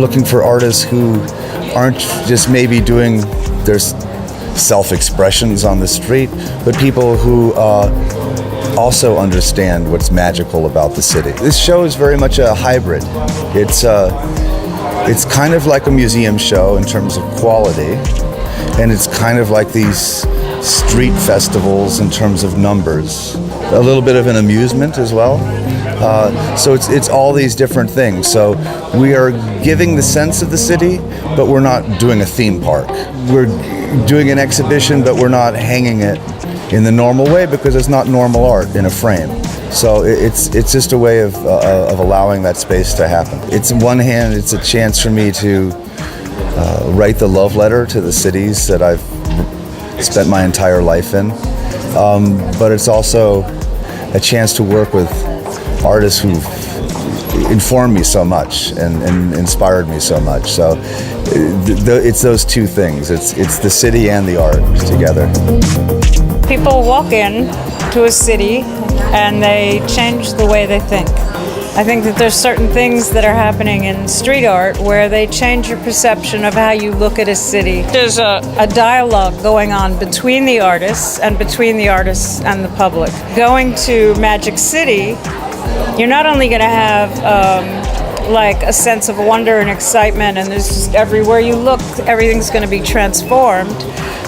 looking for artists who aren't just maybe doing their self-expressions on the street, but people who also understand what's magical about the city. This show is very much a hybrid. It's kind of like a museum show in terms of quality, and it's kind of like these street festivals in terms of numbers. A little bit of an amusement as well. So it's all these different things. So we are giving the sense of the city, but we're not doing a theme park. We're doing an exhibition, but we're not hanging it in the normal way because it's not normal art in a frame. So it's just a way of allowing that space to happen. It's on one hand, it's a chance for me to write the love letter to the cities that I've spent my entire life in. But it's also a chance to work with artists who've informed me so much and inspired me so much. So it's those two things. It's the city and the art together. People walk in to a city and they change the way they think. I think that there's certain things that are happening in street art where they change your perception of how you look at a city. There's a dialogue going on between the artists and between the artists and the public. Going to Magic City, you're not only going to have like a sense of wonder and excitement, and there's just everywhere you look, everything's going to be transformed.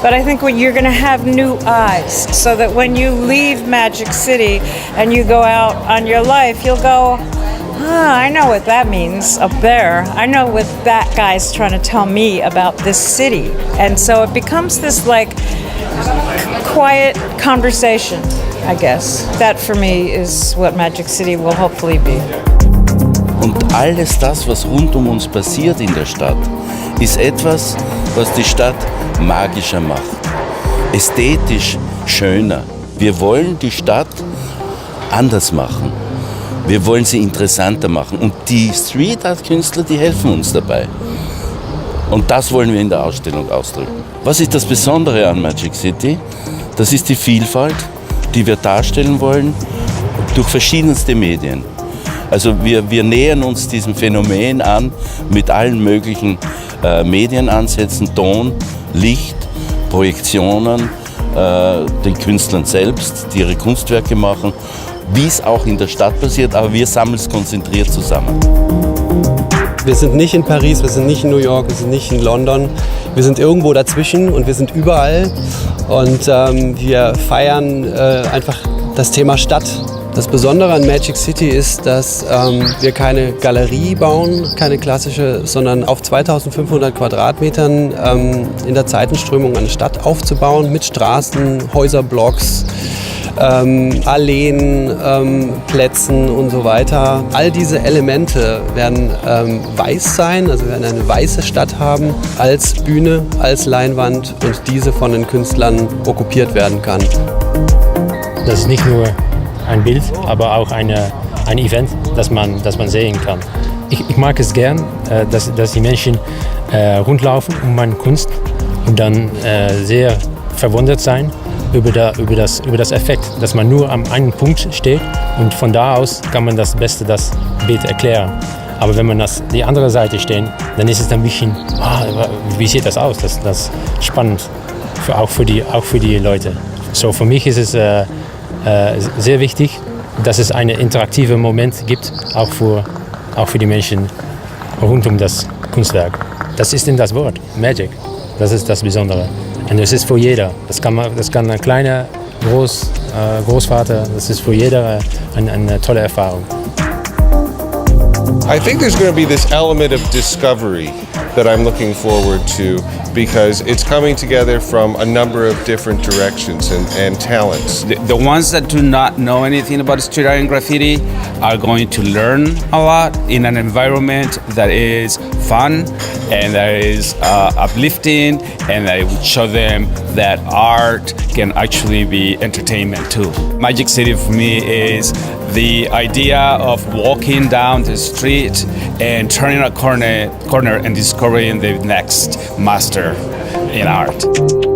But I think you're going to have new eyes, so that when you leave Magic City and you go out on your life, you'll go, I know what that means up there. I know what that guy's trying to tell me about this city. And so it becomes this like quiet conversation, I guess. That for me is what Magic City will hopefully be. Und alles das, was rund um uns passiert in der Stadt, ist etwas, was die Stadt magischer macht, ästhetisch schöner. Wir wollen die Stadt anders machen. Wir wollen sie interessanter machen. Und die Street Art Künstler, die helfen uns dabei. Und das wollen wir in der Ausstellung ausdrücken. Was ist das Besondere an Magic City? Das ist die Vielfalt, die wir darstellen wollen durch verschiedenste Medien. Also wir nähern uns diesem Phänomen an mit allen möglichen Medienansätzen, Ton, Licht, Projektionen, den Künstlern selbst, die ihre Kunstwerke machen, wie es auch in der Stadt passiert, aber wir sammeln es konzentriert zusammen. Wir sind nicht in Paris, wir sind nicht in New York, wir sind nicht in London. Wir sind irgendwo dazwischen und wir sind überall. Und wir feiern einfach das Thema Stadt. Das Besondere an Magic City ist, dass wir keine Galerie bauen, keine klassische, sondern auf 2500 Quadratmetern in der Zeitenströmung eine Stadt aufzubauen mit Straßen, Häuserblocks, Alleen, Plätzen und so weiter. All diese Elemente werden weiß sein, also wir werden eine weiße Stadt haben als Bühne, als Leinwand und diese von den Künstlern okkupiert werden kann. Das ist nicht nur ein Bild, aber auch ein Event, das man sehen kann. Ich mag es gern, dass die Menschen rundlaufen um meine Kunst und dann sehr verwundert sein über das Effekt, dass man nur am einen Punkt steht und von da aus kann man das Bild erklären. Aber wenn man die andere Seite steht, dann ist es ein bisschen, wie sieht das aus? Das ist spannend, auch für die Leute. So für mich ist es sehr wichtig, dass es einen interaktiven Moment gibt, auch für die Menschen rund um das Kunstwerk. Das ist in das Wort, Magic. Das ist das Besondere. Und das ist für jeder. Das kann ein kleiner, Großvater, das ist für jeder eine tolle Erfahrung. I think there's going to be this element of discovery that I'm looking forward to because it's coming together from a number of different directions and talents. The ones that do not know anything about street art and graffiti are going to learn a lot in an environment that is fun and that is uplifting and that would show them that art can actually be entertainment too. Magic City for me is the idea of walking down the street and turning a corner and discovering the next master in art.